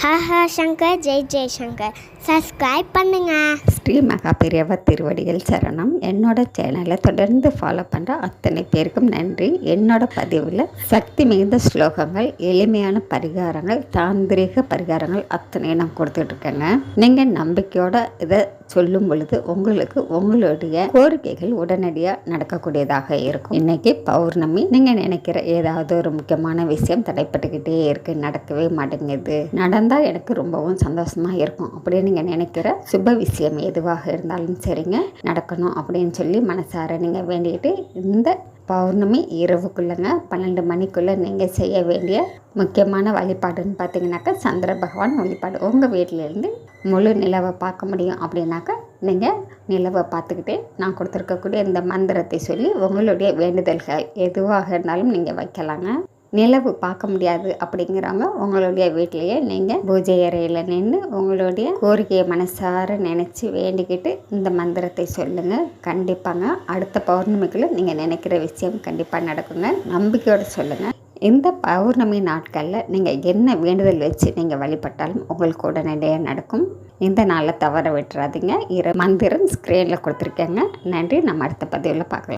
Haha Shankar Jai Jaishankar subscribe பண்ணுங்க. ஸ்ரீ மகா பெரியவர் திருவடிகள் சரணம். என்னோட சேனலை தொடர்ந்து ஃபாலோ பண்ணுற அத்தனை பேருக்கும் நன்றி. என்னோட பதிவில் சக்தி மிகுந்த ஸ்லோகங்கள், எளிமையான பரிகாரங்கள், தாந்திரிக பரிகாரங்கள் அத்தனையும் நான் கொடுத்துட்ருக்கேங்க. நீங்கள் நம்பிக்கையோட இதை சொல்லும் பொழுது உங்களுக்கு உங்களுடைய கோரிக்கைகள் உடனடியாக நடக்கக்கூடியதாக இருக்கும். இன்னைக்கு பௌர்ணமி. நீங்கள் நினைக்கிற ஏதாவது ஒரு முக்கியமான விஷயம் தடைப்பட்டுக்கிட்டே இருக்கு, நடக்கவே மாட்டேங்குது, நடந்தால் எனக்கு ரொம்பவும் சந்தோஷமாக இருக்கும் அப்படின்னு நீங்கள் நினைக்கிற சுப விஷயம் எதுவாக இருந்தாலும் சரிங்க, நடக்கணும் அப்படின்னு சொல்லி மனசார நீங்கள் வேண்டிக்கிட்டு இந்த பௌர்ணமி இரவுக்குள்ளேங்க 12 மணிக்குள்ளே நீங்கள் செய்ய வேண்டிய முக்கியமான வழிபாடுன்னு பார்த்தீங்கன்னாக்கா சந்திர பகவான் வழிபாடு. உங்கள் வீட்டிலேருந்து முழு நிலவை பார்க்க முடியும் அப்படின்னாக்கா நீங்கள் நிலவை பார்த்துக்கிட்டே நான் கொடுத்துருக்கக்கூடிய இந்த மந்திரத்தை சொல்லி உங்களுடைய வேண்டுதல்கள் எதுவாக இருந்தாலும் நீங்கள் வைக்கலாங்க. நிலவு பார்க்க முடியாது அப்படிங்கிறவங்க உங்களுடைய வீட்டிலையே நீங்கள் பூஜை அறையில் நின்று உங்களுடைய கோரிக்கையை மனசார நினச்சி வேண்டிக்கிட்டு இந்த மந்திரத்தை சொல்லுங்கள். கண்டிப்பாங்க அடுத்த பௌர்ணமிக்குள்ளே நீங்கள் நினைக்கிற விஷயம் கண்டிப்பாக நடக்குங்க. நம்பிக்கையோடு சொல்லுங்கள். இந்த பௌர்ணமி நாட்களில் நீங்கள் என்ன வேண்டுதல் வச்சு நீங்கள் வழிபட்டாலும் உங்களுக்கு உடனடியாக நடக்கும். இந்த நாளை தவற விட்டுறாதீங்க. மந்திரம் ஸ்க்ரீனில் கொடுத்துருக்கேங்க. நன்றி. நம்ம அடுத்த பதிவில் பார்க்கலாம்.